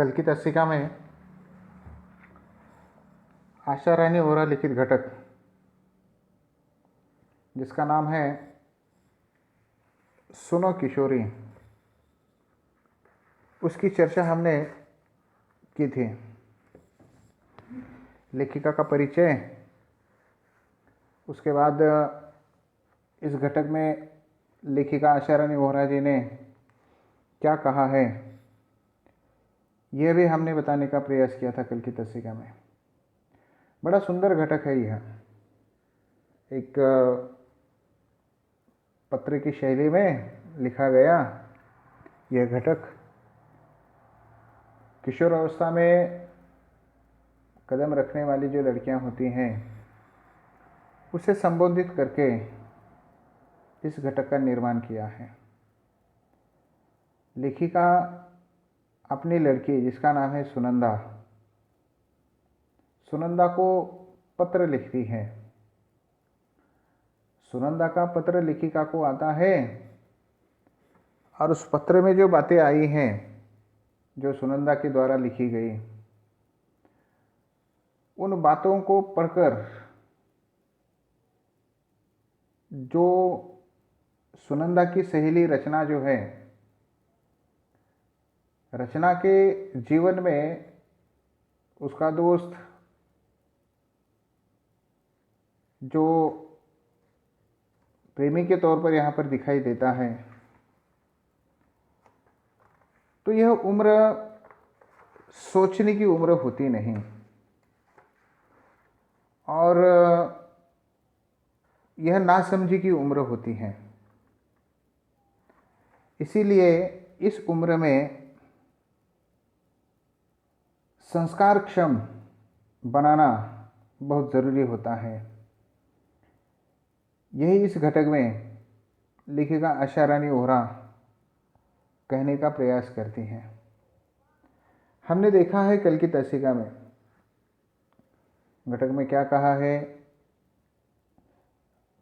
कल की तस्वीका में आशा रानी वोरा लिखित घटक जिसका नाम है सुनो किशोरी, उसकी चर्चा हमने की थी। लेखिका का परिचय, उसके बाद इस घटक में लेखिका आशा रानी वोरा जी ने क्या कहा है, यह भी हमने बताने का प्रयास किया था कल की तस्वीका में। बड़ा सुंदर घटक है यह, एक पत्र की शैली में लिखा गया यह घटक किशोर अवस्था में कदम रखने वाली जो लड़कियां होती हैं उसे संबोधित करके इस घटक का निर्माण किया है। लेखिका अपनी लड़की जिसका नाम है सुनंदा, सुनंदा को पत्र लिखती है। सुनंदा का पत्र लेखिका को आता है और उस पत्र में जो बातें आई हैं जो सुनंदा के द्वारा लिखी गई, उन बातों को पढ़कर जो सुनंदा की सहेली रचना जो है, रचना के जीवन में उसका दोस्त जो प्रेमी के तौर पर यहाँ पर दिखाई देता है, तो यह उम्र सोचने की उम्र होती नहीं और यह नासमझी की उम्र होती है। इसीलिए इस उम्र में संस्कारक्षम बनाना बहुत ज़रूरी होता है। यही इस घटक में लेखिका आशा रानी वोरा कहने का प्रयास करती हैं। हमने देखा है कल की तस्वीका में घटक में क्या कहा है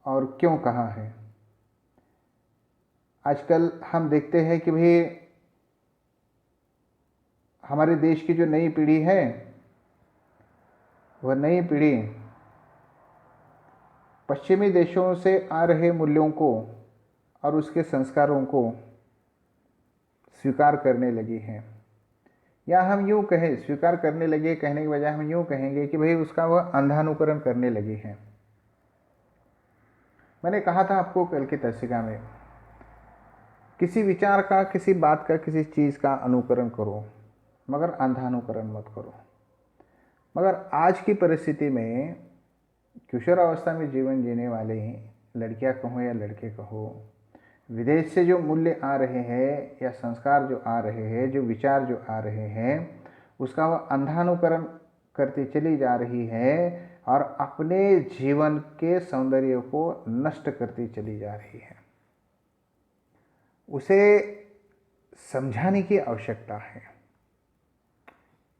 और क्यों कहा है। आजकल हम देखते हैं कि भाई हमारे देश की जो नई पीढ़ी है, वह नई पीढ़ी पश्चिमी देशों से आ रहे मूल्यों को और उसके संस्कारों को स्वीकार करने लगी है। या हम यूँ कहें, स्वीकार करने लगे कहने के बजाय हम यूँ कहेंगे कि भाई उसका वह अंधानुकरण करने लगी है। मैंने कहा था आपको कल की तस्वीका में, किसी विचार का, किसी बात का, किसी चीज़ का अनुकरण करो मगर अंधानुकरण मत करो। मगर आज की परिस्थिति में किशोर अवस्था में जीवन जीने वाले लड़कियां कहो या लड़के कहो, विदेश से जो मूल्य आ रहे हैं या संस्कार जो आ रहे हैं, जो विचार जो आ रहे हैं, उसका वह अंधानुकरण करती चली जा रही है और अपने जीवन के सौंदर्य को नष्ट करती चली जा रही है। उसे समझाने की आवश्यकता है।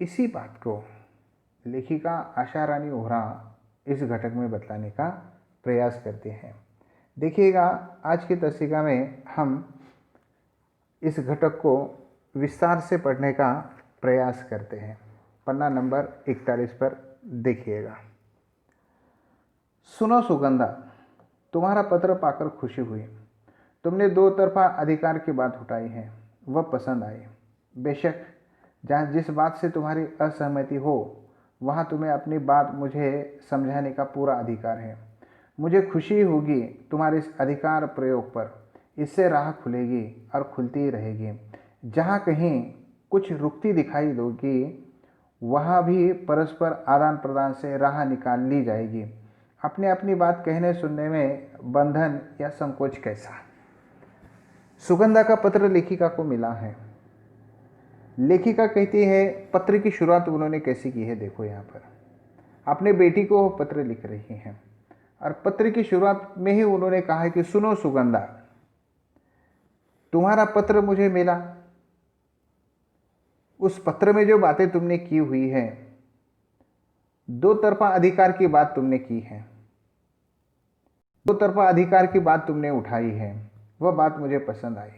इसी बात को लेखिका आशा रानी वोरा इस घटक में बतलाने का प्रयास करते हैं। देखिएगा, आज की तस्वीका में हम इस घटक को विस्तार से पढ़ने का प्रयास करते हैं। पन्ना नंबर 41 पर देखिएगा। सुनो सुगंधा, तुम्हारा पत्र पाकर खुशी हुई। तुमने दो तरफा अधिकार की बात उठाई है, वह पसंद आई। बेशक जहाँ जिस बात से तुम्हारी असहमति हो वहाँ तुम्हें अपनी बात मुझे समझाने का पूरा अधिकार है। मुझे खुशी होगी तुम्हारे इस अधिकार प्रयोग पर। इससे राह खुलेगी और खुलती रहेगी। जहाँ कहीं कुछ रुकती दिखाई दोगी वहाँ भी परस्पर आदान प्रदान से राह निकाल ली जाएगी। अपने अपनी बात कहने सुनने में बंधन या संकोच कैसा। सुगंधा का पत्र लेखिका को मिला है। लेखिका कहती है, पत्र की शुरुआत उन्होंने कैसी की है, देखो यहाँ पर अपने बेटी को वो पत्र लिख रही हैं और पत्र की शुरुआत में ही उन्होंने कहा है कि सुनो सुगंधा, तुम्हारा पत्र मुझे मिला। उस पत्र में जो बातें तुमने की हुई है, दो तरफा अधिकार की बात तुमने की है, दो तरफा अधिकार की बात तुमने उठाई है, वह बात मुझे पसंद आई।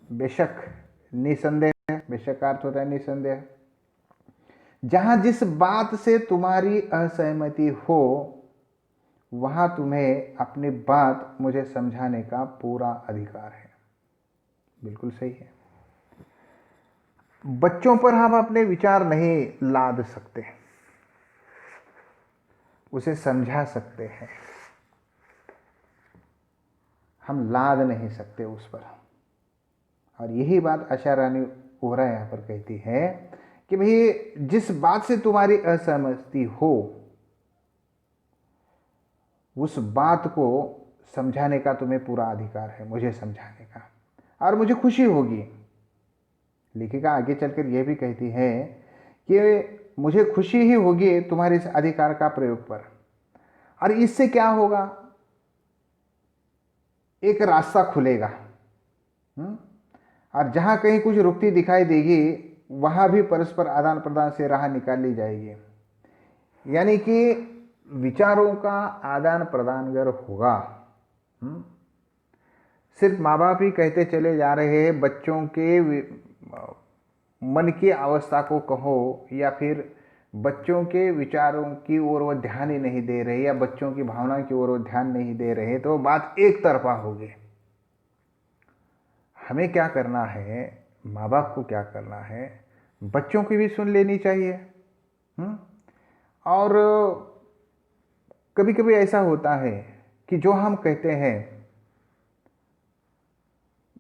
बेशक निसंदेह बेशक का अर्थ होता है निसंदेह। जहां जिस बात से तुम्हारी असहमति हो वहां तुम्हें अपनी बात मुझे समझाने का पूरा अधिकार है। बिल्कुल सही है। बच्चों पर हम अपने विचार नहीं लाद सकते, उसे समझा सकते हैं, हम लाद नहीं सकते उस पर। और यही बात आशा रानी ओहरा यहाँ पर कहती है कि भाई जिस बात से तुम्हारी असहमति हो उस बात को समझाने का तुम्हें पूरा अधिकार है, मुझे समझाने का, और मुझे खुशी होगी। लेखिका आगे चलकर यह भी कहती है कि मुझे खुशी ही होगी तुम्हारे इस अधिकार का प्रयोग पर। और इससे क्या होगा, एक रास्ता खुलेगा। और जहां कहीं कुछ रुकती दिखाई देगी वहां भी परस्पर आदान प्रदान से राह निकाल ली जाएगी। यानी कि विचारों का आदान प्रदान अगर होगा, सिर्फ माँ बाप ही कहते चले जा रहे हैं, बच्चों के मन की अवस्था को कहो या फिर बच्चों के विचारों की ओर वो ध्यान ही नहीं दे रहे या बच्चों की भावना की ओर वो ध्यान नहीं दे रहे, तो बात एक तरफा होगी। हमें क्या करना है, माँ बाप को क्या करना है, बच्चों की भी सुन लेनी चाहिए। और कभी कभी ऐसा होता है कि जो हम कहते हैं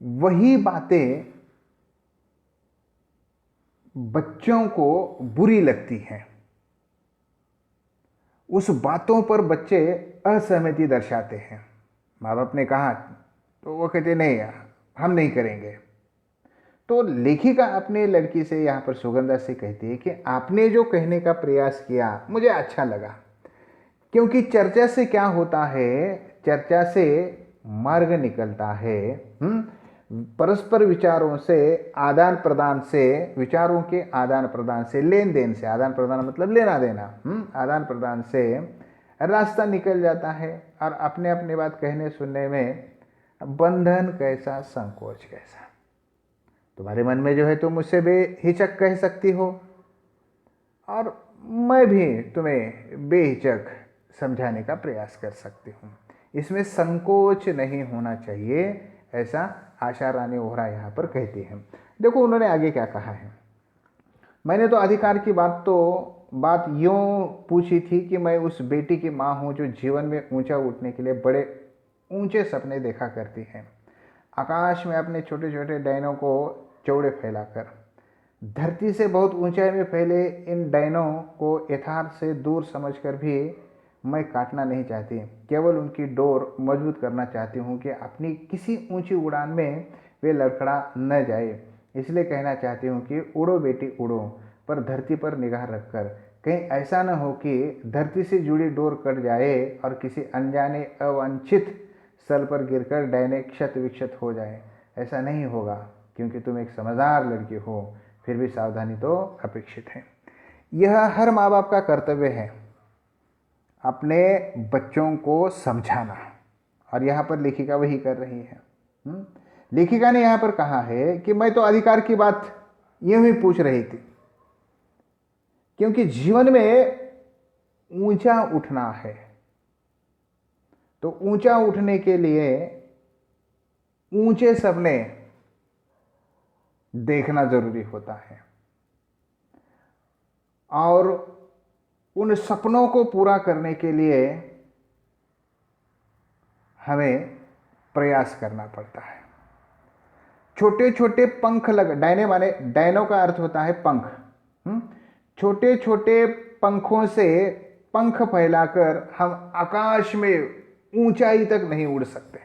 वही बातें बच्चों को बुरी लगती हैं। उस बातों पर बच्चे असहमति दर्शाते हैं। माँ बाप ने कहा तो वो कहते नहीं, हम नहीं करेंगे। तो लेखिका अपने लड़की से यहाँ पर सुगंधा से कहती है कि आपने जो कहने का प्रयास किया मुझे अच्छा लगा, क्योंकि चर्चा से क्या होता है, चर्चा से मार्ग निकलता है। परस्पर विचारों से आदान प्रदान से, विचारों के आदान प्रदान से, लेन देन से, आदान प्रदान मतलब लेना देना, आदान प्रदान से रास्ता निकल जाता है। और अपने अपने बात कहने सुनने में बंधन कैसा, संकोच कैसा। तुम्हारे मन में जो है तुम मुझसे बेहिचक कह सकती हो और मैं भी तुम्हें बेहिचक समझाने का प्रयास कर सकती हूँ। इसमें संकोच नहीं होना चाहिए, ऐसा आशा रानी ओहरा यहाँ पर कहती हैं। देखो उन्होंने आगे क्या कहा है। मैंने तो अधिकार की बात यूँ पूछी थी कि मैं उस बेटी की माँ हूँ जो जीवन में ऊंचा उठने के लिए बड़े ऊंचे सपने देखा करती है। आकाश में अपने छोटे छोटे डायनों को चौड़े फैलाकर, धरती से बहुत ऊंचाई में फैले इन डायनों को यथार्थ से दूर समझकर भी मैं काटना नहीं चाहती, केवल उनकी डोर मजबूत करना चाहती हूँ कि अपनी किसी ऊंची उड़ान में वे लड़खड़ा न जाए। इसलिए कहना चाहती हूँ कि उड़ो बेटी उड़ो, पर धरती पर निगाह रखकर। कहीं ऐसा न हो कि धरती से जुड़ी डोर कट जाए और किसी अनजाने अवांछित स्थल पर गिरकर डायने क्षत विक्षत हो जाए। ऐसा नहीं होगा, क्योंकि तुम एक समझदार लड़की हो, फिर भी सावधानी तो अपेक्षित है। यह हर माँ बाप का कर्तव्य है, अपने बच्चों को समझाना। और यहाँ पर लेखिका वही कर रही है। लेखिका ने यहाँ पर कहा है कि मैं तो अधिकार की बात यूं ही पूछ रही थी, क्योंकि जीवन में ऊंचा उठना है, तो ऊंचा उठने के लिए ऊंचे सपने देखना जरूरी होता है और उन सपनों को पूरा करने के लिए हमें प्रयास करना पड़ता है। छोटे छोटे पंख डायने माने, डायनो का अर्थ होता है पंख। छोटे छोटे पंखों से पंख फैलाकर हम आकाश में ऊंचाई तक नहीं उड़ सकते।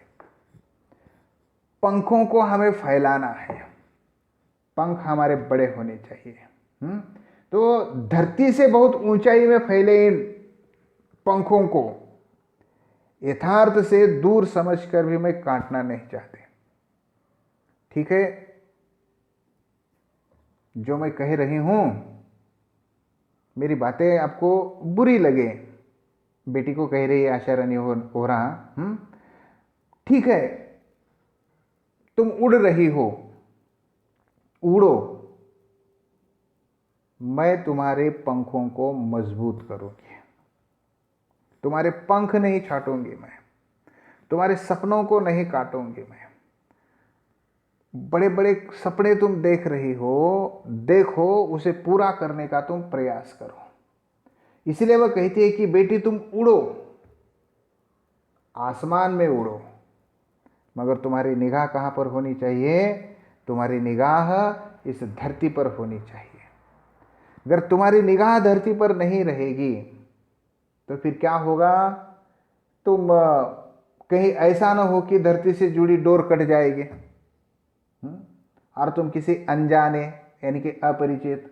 पंखों को हमें फैलाना है, पंख हमारे बड़े होने चाहिए। तो धरती से बहुत ऊंचाई में फैले इन पंखों को यथार्थ से दूर समझकर भी मैं काटना नहीं चाहती। ठीक है, जो मैं कह रही हूं मेरी बातें आपको बुरी लगे, बेटी को कह रही है आशा रानी ओहरा, ठीक है, तुम उड़ रही हो, उड़ो, मैं तुम्हारे पंखों को मजबूत करूंगी, तुम्हारे पंख नहीं छाटूंगी मैं, तुम्हारे सपनों को नहीं काटूंगी मैं। बड़े बड़े सपने तुम देख रही हो, देखो उसे पूरा करने का तुम प्रयास करो। इसलिए वह कहती है कि बेटी तुम उड़ो, आसमान में उड़ो, मगर तुम्हारी निगाह कहाँ पर होनी चाहिए? तुम्हारी निगाह इस धरती पर होनी चाहिए। अगर तुम्हारी निगाह धरती पर नहीं रहेगी तो फिर क्या होगा? तुम कहीं ऐसा ना हो कि धरती से जुड़ी डोर कट जाएगी और तुम किसी अनजाने यानी कि अपरिचित,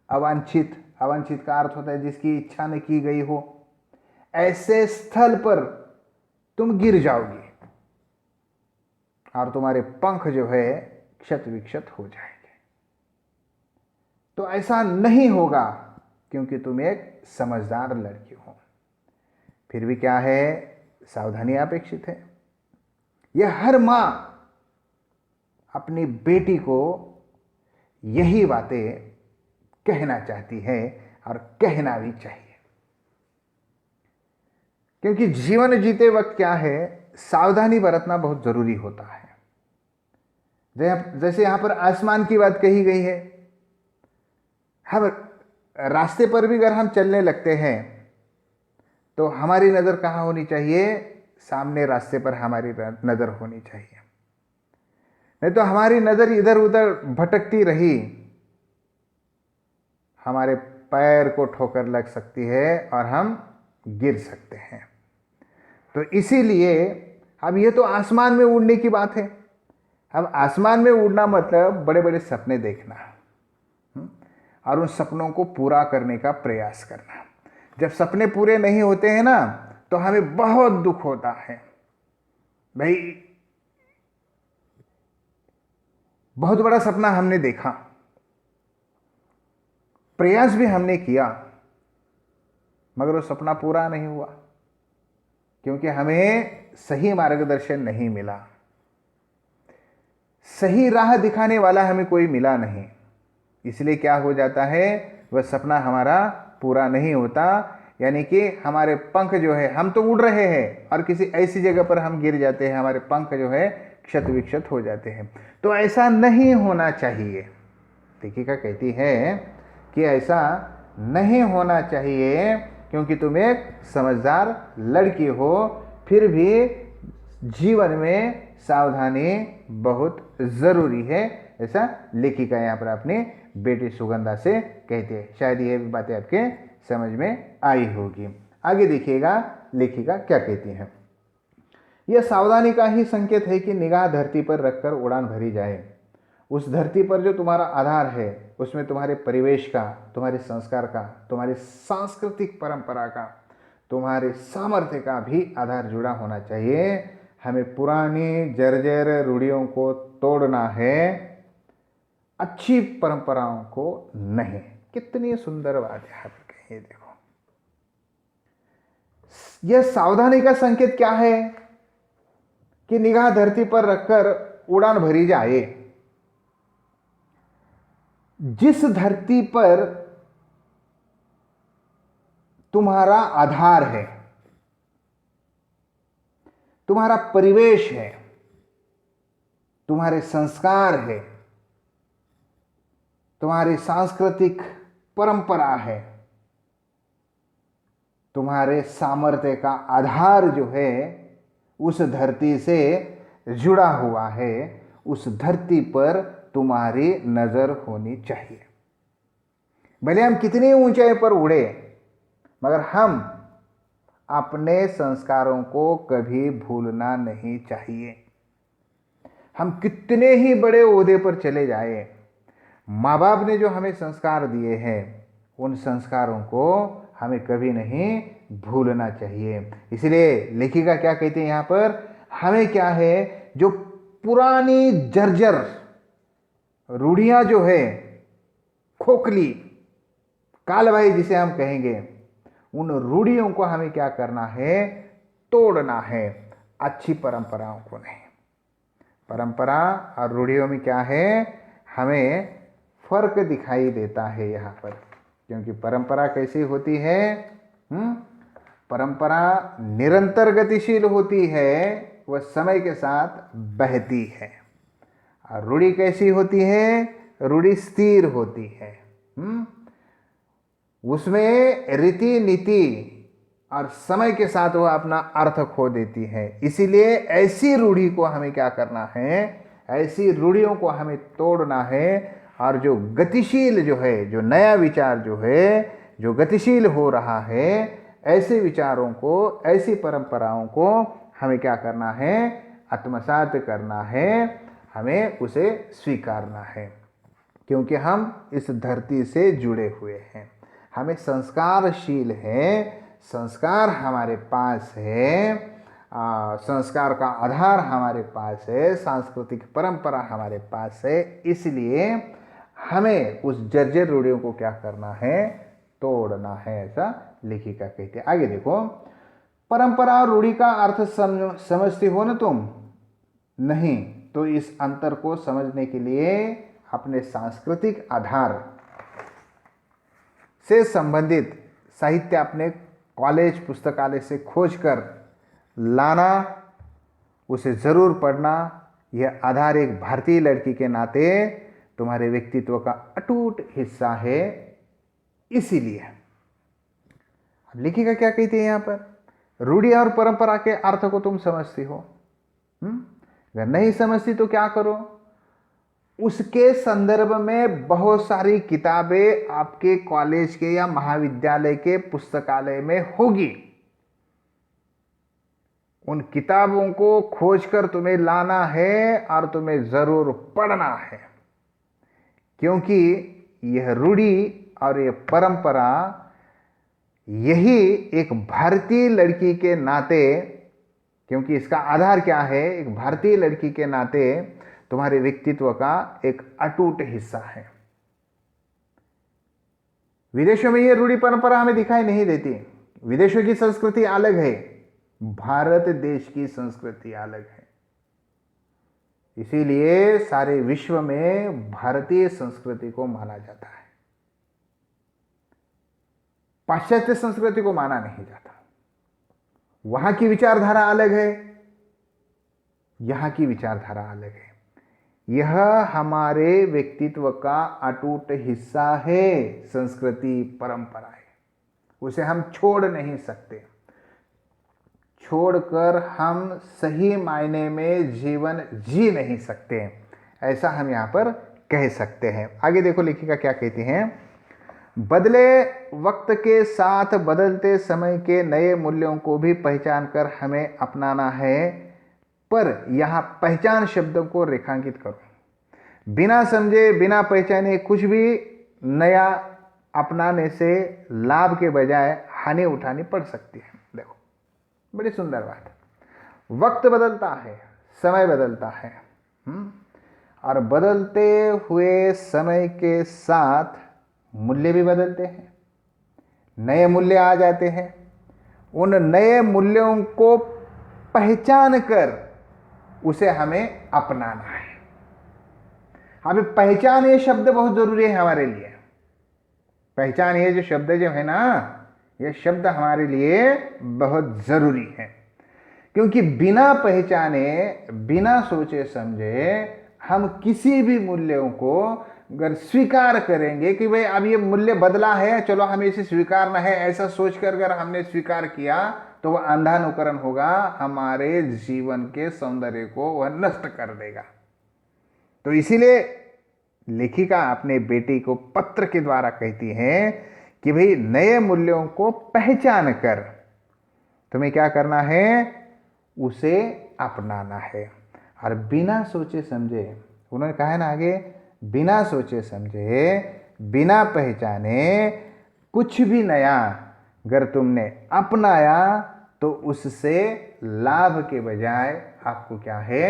अवांछित, अवांछित का अर्थ होता है जिसकी इच्छा न की गई हो, ऐसे स्थल पर तुम गिर जाओगी और तुम्हारे पंख जो है क्षत विक्षत हो जाएंगे। तो ऐसा नहीं होगा क्योंकि तुम एक समझदार लड़की हो। फिर भी क्या है? सावधानी अपेक्षित है। यह हर मां अपनी बेटी को यही बातें कहना चाहती है और कहना भी चाहिए, क्योंकि जीवन जीते वक्त क्या है, सावधानी बरतना बहुत जरूरी होता है। जैसे यहां पर आसमान की बात कही गई है, हम रास्ते पर भी अगर हम चलने लगते हैं तो हमारी नज़र कहाँ होनी चाहिए? सामने रास्ते पर हमारी नज़र होनी चाहिए, नहीं तो हमारी नज़र इधर उधर भटकती रही, हमारे पैर को ठोकर लग सकती है और हम गिर सकते हैं। तो इसीलिए अब ये तो आसमान में उड़ने की बात है। अब आसमान में उड़ना मतलब बड़े बड़े सपने देखना और उन सपनों को पूरा करने का प्रयास करना। जब सपने पूरे नहीं होते हैं ना तो हमें बहुत दुख होता है। भाई बहुत बड़ा सपना हमने देखा, प्रयास भी हमने किया, मगर वो सपना पूरा नहीं हुआ क्योंकि हमें सही मार्गदर्शन नहीं मिला, सही राह दिखाने वाला हमें कोई मिला नहीं। इसलिए क्या हो जाता है? वह सपना हमारा पूरा नहीं होता, यानी कि हमारे पंख जो है, हम तो उड़ रहे हैं और किसी ऐसी जगह पर हम गिर जाते हैं, हमारे पंख जो है क्षत विक्षत हो जाते हैं। तो ऐसा नहीं होना चाहिए। लेखिका कहती है कि ऐसा नहीं होना चाहिए क्योंकि तुम एक समझदार लड़की हो। फिर भी जीवन में सावधानी बहुत जरूरी है, ऐसा लेखिका यहाँ पर अपनी बेटी सुगंधा से कहती है। शायद ये बातें आपके समझ में आई होगी। आगे देखिएगा लेखिका क्या कहती है। यह सावधानी का ही संकेत है कि निगाह धरती पर रखकर उड़ान भरी जाए। उस धरती पर जो तुम्हारा आधार है उसमें तुम्हारे परिवेश का, तुम्हारे संस्कार का, तुम्हारी सांस्कृतिक परंपरा का, तुम्हारे सामर्थ्य का भी आधार जुड़ा होना चाहिए। हमें पुरानी जर्जर रूढ़ियों को तोड़ना है, अच्छी परंपराओं को नहीं। कितनी सुंदर बात है यहाँ पर कही, देखो यह सावधानी का संकेत क्या है कि निगाह धरती पर रखकर उड़ान भरी जाए। जिस धरती पर तुम्हारा आधार है, तुम्हारा परिवेश है, तुम्हारे संस्कार है, तुम्हारी सांस्कृतिक परंपरा है, तुम्हारे सामर्थ्य का आधार जो है उस धरती से जुड़ा हुआ है, उस धरती पर तुम्हारी नजर होनी चाहिए। भले हम कितनी ऊंचाई पर उड़े, मगर हम अपने संस्कारों को कभी भूलना नहीं चाहिए। हम कितने ही बड़े ओहदे पर चले जाए, माँ बाप ने जो हमें संस्कार दिए हैं उन संस्कारों को हमें कभी नहीं भूलना चाहिए। इसलिए लेखिका क्या कहती है यहाँ पर, हमें क्या है, जो पुरानी जर्जर रूढ़ियाँ जो है, खोखली कालबाई जिसे हम कहेंगे, उन रूढ़ियों को हमें क्या करना है, तोड़ना है, अच्छी परंपराओं को नहीं। परंपरा और रूढ़ियों में क्या है, हमें फर्क दिखाई देता है यहाँ पर। क्योंकि परंपरा कैसी होती है? परंपरा निरंतर गतिशील होती है, वह समय के साथ बहती है। और रूढ़ी कैसी होती है? रूढ़ी स्थिर होती है। उसमें रीति नीति और समय के साथ वह अपना अर्थ खो देती है। इसीलिए ऐसी रूढ़ी को हमें क्या करना है? ऐसी रूढ़ियों को हमें तोड़ना है। और जो गतिशील जो है, जो नया विचार जो है, जो गतिशील हो रहा है, ऐसे विचारों को, ऐसी परंपराओं को हमें क्या करना है? आत्मसात करना है, हमें उसे स्वीकारना है। क्योंकि हम इस धरती से जुड़े हुए हैं, हमें संस्कारशील हैं, संस्कार हमारे पास है, संस्कार का आधार हमारे पास है, सांस्कृतिक परंपरा हमारे पास है। इसलिए हमें उस जर्जर रूढ़ियों को क्या करना है? तोड़ना है, ऐसा लेखिका कहती है। आगे देखो, परंपरा और रूढ़ी का अर्थ समझती हो ना तुम? नहीं। तो इस अंतर को समझने के लिए अपने सांस्कृतिक आधार से संबंधित साहित्य अपने कॉलेज पुस्तकालय से खोजकर लाना, उसे ज़रूर पढ़ना। यह आधार एक भारतीय लड़की के नाते तुम्हारे व्यक्तित्व का अटूट हिस्सा है। इसीलिए अब लेखिका क्या कहती है यहाँ पर? रूढ़ी और परंपरा के अर्थ को तुम समझती हो? अगर नहीं समझती तो क्या करो? उसके संदर्भ में बहुत सारी किताबें आपके कॉलेज के या महाविद्यालय के पुस्तकालय में होगी। उन किताबों को खोजकर तुम्हें लाना है और तुम्हें जरूर पढ़ना है। क्योंकि यह रूढ़ी और यह परंपरा, यही एक भारतीय लड़की के नाते, क्योंकि इसका आधार क्या है? एक भारतीय लड़की के नाते तुम्हारे व्यक्तित्व का एक अटूट हिस्सा है। विदेशों में यह रूढ़ी परंपरा हमें दिखाई नहीं देती। विदेशों की संस्कृति अलग है, भारत देश की संस्कृति अलग है। इसीलिए सारे विश्व में भारतीय संस्कृति को माना जाता है, पाश्चात्य संस्कृति को माना नहीं जाता। वहां की विचारधारा अलग है, यहां की विचारधारा अलग है। यह हमारे व्यक्तित्व का अटूट हिस्सा है। संस्कृति परंपरा है, उसे हम छोड़ नहीं सकते। छोड़कर हम सही मायने में जीवन जी नहीं सकते, ऐसा हम यहाँ पर कह सकते हैं। आगे देखो लेखिका क्या कहती हैं। बदले वक्त के साथ बदलते समय के नए मूल्यों को भी पहचान कर हमें अपनाना है। पर यहाँ पहचान शब्द को रेखांकित करो। बिना समझे, बिना पहचाने कुछ भी नया अपनाने से लाभ के बजाय हानि उठानी पड़ सकती है। देखो, बड़ी सुंदर बात। वक्त बदलता है, समय बदलता है, और बदलते हुए समय के साथ मूल्य भी बदलते हैं, नए मूल्य आ जाते हैं। उन नए मूल्यों को पहचान कर उसे हमें अपनाना है। अभी पहचान ये शब्द बहुत जरूरी है हमारे लिए। पहचान ये जो शब्द जो है ना, ये शब्द हमारे लिए बहुत जरूरी है। क्योंकि बिना पहचाने, बिना सोचे समझे हम किसी भी मूल्यों को अगर स्वीकार करेंगे कि भाई अब ये मूल्य बदला है, चलो हमें इसे स्वीकारना है, ऐसा सोचकर अगर हमने स्वीकार किया तो वह अंधानुकरण होगा, हमारे जीवन के सौंदर्य को वह नष्ट कर देगा। तो इसीलिए लेखिका अपने बेटी को पत्र के द्वारा कहती है कि भाई नए मूल्यों को पहचान कर तुम्हें क्या करना है? उसे अपनाना है। और बिना सोचे समझे, उन्होंने कहा है ना आगे, बिना सोचे समझे, बिना पहचाने कुछ भी नया अगर तुमने अपनाया तो उससे लाभ के बजाय आपको क्या है?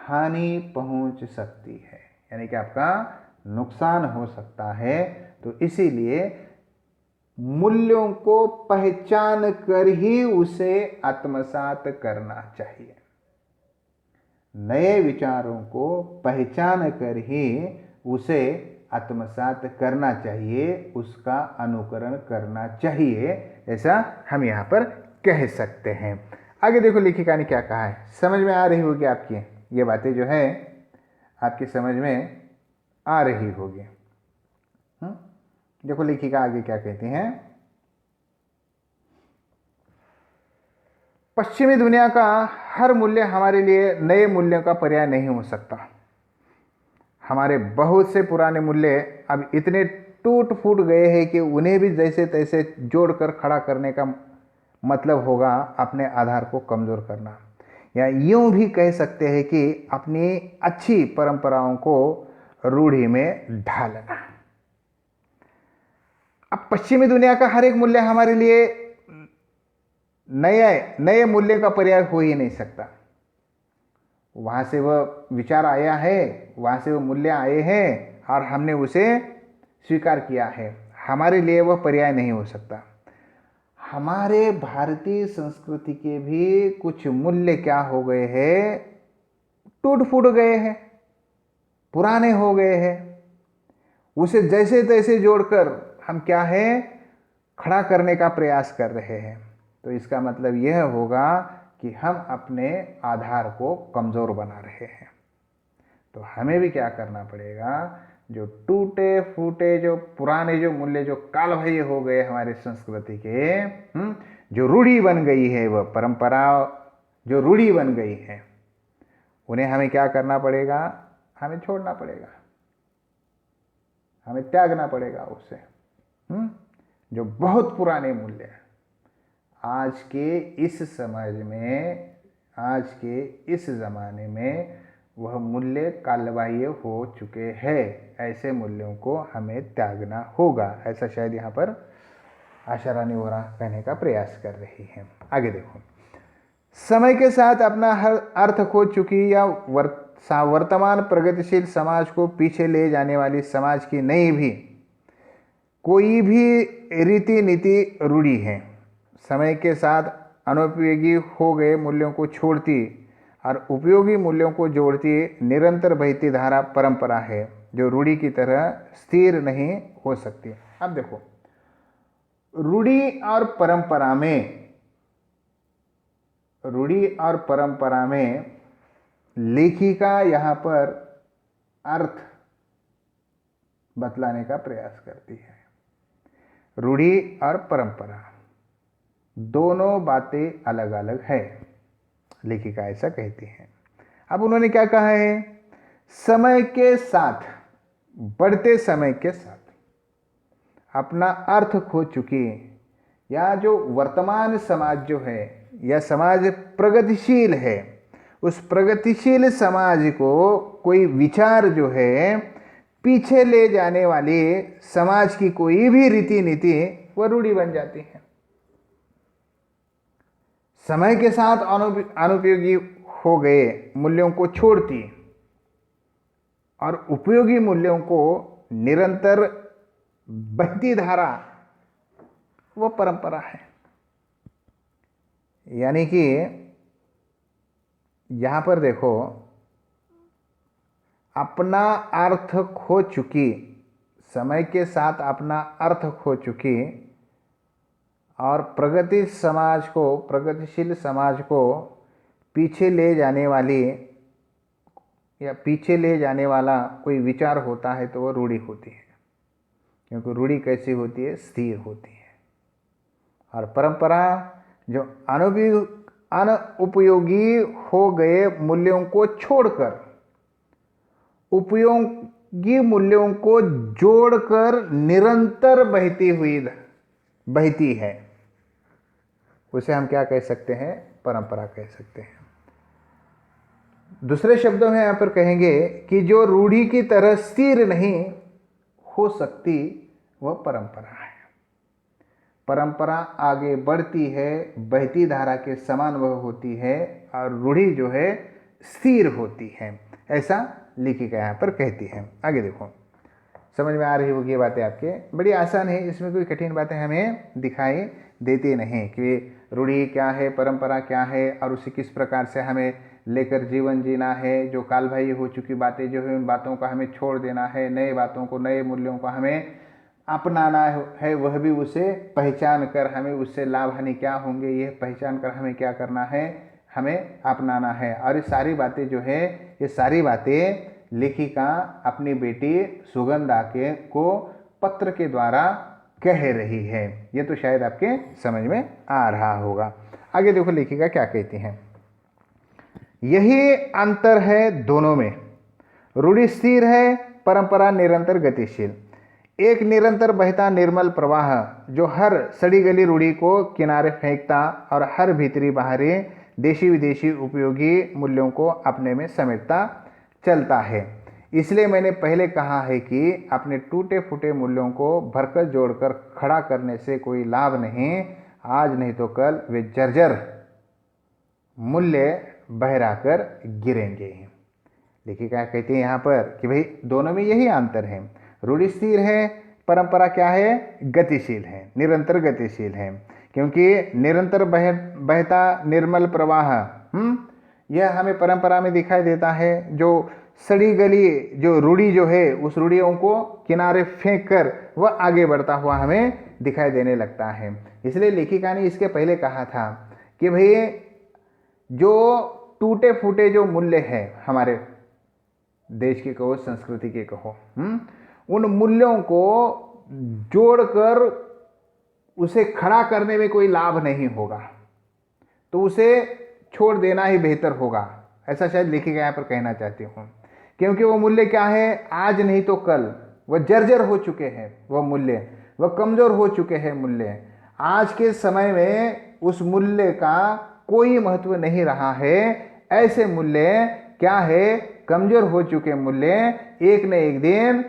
हानि पहुंच सकती है, यानी कि आपका नुकसान हो सकता है। तो इसीलिए मूल्यों को पहचान कर ही उसे आत्मसात करना चाहिए। नए विचारों को पहचान कर ही उसे आत्मसात करना चाहिए, उसका अनुकरण करना चाहिए, ऐसा हम यहाँ पर कह सकते हैं। आगे देखो लेखिका ने क्या कहा है, समझ में आ रही होगी आपकी ये बातें जो है आपकी समझ में आ रही होगी। देखो लेखिका आगे क्या कहती हैं, पश्चिमी दुनिया का हर मूल्य हमारे लिए नए मूल्यों का पर्याय नहीं हो सकता। हमारे बहुत से पुराने मूल्य अब इतने टूट फूट गए हैं कि उन्हें भी जैसे तैसे जोड़कर खड़ा करने का मतलब होगा अपने आधार को कमज़ोर करना, या यूं भी कह सकते हैं कि अपनी अच्छी परंपराओं को रूढ़ी में ढालना। अब पश्चिमी दुनिया का हर एक मूल्य हमारे लिए नए मूल्य का पर्याय हो ही नहीं सकता। वहाँ से वह विचार आया है, वहाँ से वो मूल्य आए हैं और हमने उसे स्वीकार किया है, हमारे लिए वह पर्याय नहीं हो सकता। हमारे भारतीय संस्कृति के भी कुछ मूल्य क्या हो गए हैं, टूट फूट गए हैं, पुराने हो गए हैं। उसे जैसे तैसे जोड़कर हम क्या है खड़ा करने का प्रयास कर रहे हैं। तो इसका मतलब यह होगा कि हम अपने आधार को कमज़ोर बना रहे हैं। तो हमें भी क्या करना पड़ेगा, जो टूटे फूटे जो पुराने जो मूल्य जो काल भय हो गए हमारे संस्कृति के, जो रूढ़ी बन गई है, वह परंपरा जो रूढ़ी बन गई है, उन्हें हमें क्या करना पड़ेगा, हमें छोड़ना पड़ेगा, हमें त्यागना पड़ेगा उससे। जो बहुत पुराने मूल्य आज के इस समाज में, आज के इस ज़माने में वह मूल्य कालबाह्य हो चुके हैं, ऐसे मूल्यों को हमें त्यागना होगा। ऐसा शायद यहाँ पर आशा रानी वोरा कहने का प्रयास कर रही हैं। आगे देखो, समय के साथ अपना हर अर्थ खो चुकी या वर्तमान प्रगतिशील समाज को पीछे ले जाने वाली समाज की नई भी कोई भी रीति नीति रूढ़ी है, समय के साथ अनुपयोगी हो गए मूल्यों को छोड़ती और उपयोगी मूल्यों को जोड़ती निरंतर बहती धारा परंपरा है, जो रूढ़ी की तरह स्थिर नहीं हो सकती। अब देखो, रूढ़ी और परंपरा में लेखिका यहाँ पर अर्थ बतलाने का प्रयास करती है। रूढ़ी और परंपरा दोनों बातें अलग अलग है, लेखिका ऐसा कहती हैं। अब उन्होंने क्या कहा है, समय के साथ, बढ़ते समय के साथ अपना अर्थ खो चुकी, या जो वर्तमान समाज जो है, यह समाज प्रगतिशील है, उस प्रगतिशील समाज को कोई विचार जो है पीछे ले जाने वाली समाज की कोई भी रीति नीति वह रूढ़ी बन जाती है। समय के साथ अनुपयोगी हो गए मूल्यों को छोड़ती और उपयोगी मूल्यों को निरंतर बहती धारा वो परंपरा है। यानी कि यहाँ पर देखो, अपना अर्थ खो चुकी, समय के साथ अपना अर्थ खो चुकी और प्रगतिशील समाज को पीछे ले जाने वाली या पीछे ले जाने वाला कोई विचार होता है तो वह रूढ़ी होती है, क्योंकि रूढ़ी कैसी होती है, स्थिर होती है। और परंपरा जो अनुपयोगी हो गए मूल्यों को छोड़कर उपयोगी मूल्यों को जोड़कर निरंतर बहती है, उसे हम क्या कह सकते हैं, परंपरा कह सकते हैं। दूसरे शब्दों में यहाँ पर कहेंगे कि जो रूढ़ी की तरह स्थिर नहीं हो सकती वह परंपरा है। परंपरा आगे बढ़ती है, बहती धारा के समान वह होती है, और रूढ़ी जो है स्थिर होती है, ऐसा लेखिका यहाँ पर कहती है। आगे देखो, समझ में आ रही होगी ये बातें आपके, बड़ी आसान है, इसमें कोई कठिन बातें हमें दिखाई देती नहीं कि रूढ़ी क्या है, परंपरा क्या है और उसे किस प्रकार से हमें लेकर जीवन जीना है, जो कालबाह्य हो चुकी बातें जो है उन बातों का हमें छोड़ देना है, नए बातों को, नए मूल्यों को हमें अपनाना है, वह भी उसे पहचान कर, हमें उससे लाभ हानि क्या होंगे ये पहचान कर हमें क्या करना है, हमें अपनाना है। और ये सारी बातें जो है, ये सारी बातें लेखिका अपनी बेटी सुगंधा के को पत्र के द्वारा कह रही है। ये तो शायद आपके समझ में आ रहा होगा। आगे देखो लेखिका क्या कहती हैं। यही अंतर है दोनों में, रूढ़ि स्थिर है, परंपरा निरंतर गतिशील। एक निरंतर बहता निर्मल प्रवाह जो हर सड़ी गली रूढ़ी को किनारे फेंकता और हर भीतरी बाहरी देशी विदेशी उपयोगी मूल्यों को अपने में समेटता चलता है। इसलिए मैंने पहले कहा है कि अपने टूटे फूटे मूल्यों को भरकस जोड़कर खड़ा करने से कोई लाभ नहीं। आज नहीं तो कल वे जर्जर मूल्य बहराकर गिरेंगे। देखिए क्या कहते हैं यहाँ पर कि भाई दोनों में यही अंतर है। रूढ़ि स्थिर है, परंपरा क्या है, गतिशील है, निरंतर गतिशील है। क्योंकि निरंतर बहता निर्मल प्रवाह यह हमें परंपरा में दिखाई देता है। जो सड़ी गली जो रूढ़ी जो है उस रूढ़ियों को किनारे फेंक कर वह आगे बढ़ता हुआ हमें दिखाई देने लगता है। इसलिए लेखिका ने इसके पहले कहा था कि भाई जो टूटे फूटे जो मूल्य है हमारे देश के कहो, संस्कृति के कहो, उन मूल्यों को जोड़कर उसे खड़ा करने में कोई लाभ नहीं होगा, तो उसे छोड़ देना ही बेहतर होगा। ऐसा शायद लेखिका यहाँ पर कहना चाहती हूँ। क्योंकि वो मूल्य क्या है, आज नहीं तो कल वह जर्जर हो चुके हैं, वह मूल्य वह कमजोर हो चुके हैं मूल्य। आज के समय में उस मूल्य का कोई महत्व नहीं रहा है। ऐसे मूल्य क्या है, कमजोर हो चुके मूल्य एक न एक दिन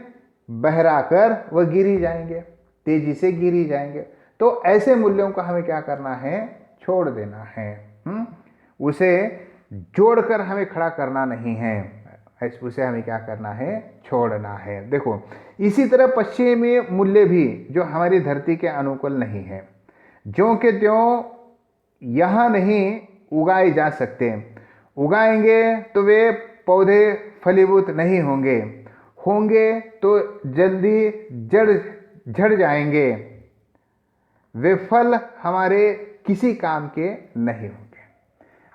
बहरा कर वह गिरी जाएंगे, तेजी से गिरी जाएंगे। तो ऐसे मूल्यों को हमें क्या करना है, छोड़ देना है। उसे जोड़कर हमें खड़ा करना नहीं है, उसे हमें क्या करना है, छोड़ना है। देखो इसी तरह पश्चिमी मूल्य भी जो हमारी धरती के अनुकूल नहीं है, ज्यों के त्यों यहाँ नहीं उगाए जा सकते। उगाएंगे तो वे पौधे फलीभूत नहीं होंगे, होंगे तो जल्दी झड़ जाएंगे। वे फल हमारे किसी काम के नहीं होंगे।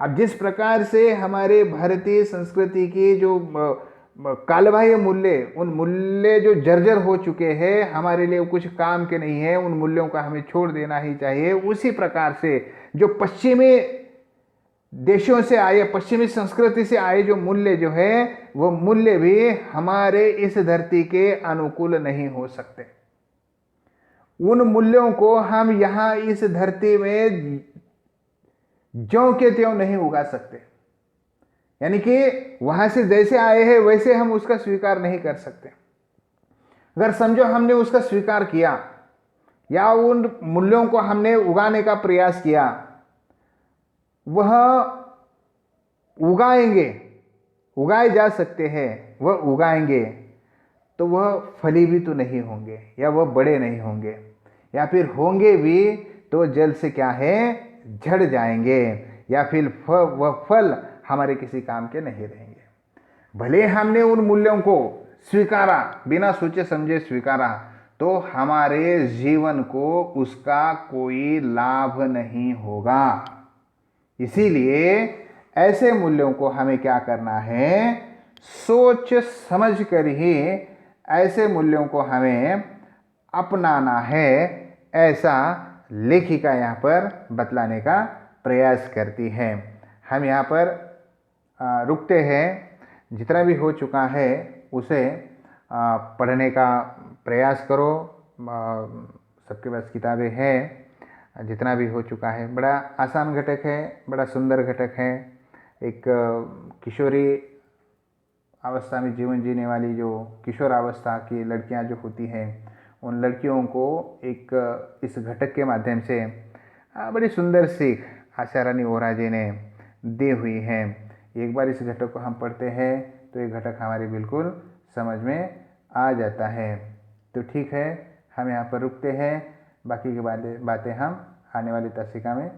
अब जिस प्रकार से हमारे भारतीय संस्कृति की जो कालबाह्य मूल्य, उन मूल्य जो जर्जर हो चुके हैं, हमारे लिए कुछ काम के नहीं है, उन मूल्यों का हमें छोड़ देना ही चाहिए। उसी प्रकार से जो पश्चिमी देशों से आए, पश्चिमी संस्कृति से आए जो मूल्य जो है, वो मूल्य भी हमारे इस धरती के अनुकूल नहीं हो सकते। उन मूल्यों को हम यहाँ इस धरती में ज्यों के त्यों नहीं उगा सकते। यानी कि वहां से जैसे आए हैं वैसे हम उसका स्वीकार नहीं कर सकते। अगर समझो हमने उसका स्वीकार किया या उन मूल्यों को हमने उगाने का प्रयास किया, वह उगाएंगे, उगाए जा सकते हैं, वह उगाएंगे तो वह फलीभूत नहीं होंगे या वह बड़े नहीं होंगे, या फिर होंगे भी तो जल से क्या है, झड़ जाएंगे, या फिर वह फल हमारे किसी काम के नहीं रहेंगे। भले हमने उन मूल्यों को स्वीकारा, बिना सोचे समझे स्वीकारा, तो हमारे जीवन को उसका कोई लाभ नहीं होगा। इसीलिए ऐसे मूल्यों को हमें क्या करना है, सोच समझ कर ही ऐसे मूल्यों को हमें अपनाना है। ऐसा लेखिका यहाँ पर बतलाने का प्रयास करती है। हम यहाँ पर रुकते हैं। जितना भी हो चुका है उसे पढ़ने का प्रयास करो। सबके पास किताबें हैं। जितना भी हो चुका है बड़ा आसान घटक है, बड़ा सुंदर घटक है। एक किशोरी अवस्था में जीवन जीने वाली जो किशोरावस्था की लड़कियां जो होती हैं, उन लड़कियों को एक इस घटक के माध्यम से बड़ी सुंदर सीख आशा रानी वोहरा जी ने दी हुई है। एक बार इस घटक को हम पढ़ते हैं तो ये घटक हमारी बिल्कुल समझ में आ जाता है। तो ठीक है, हम यहाँ पर रुकते हैं। बाकी की बातें हम आने वाली तस्वीर में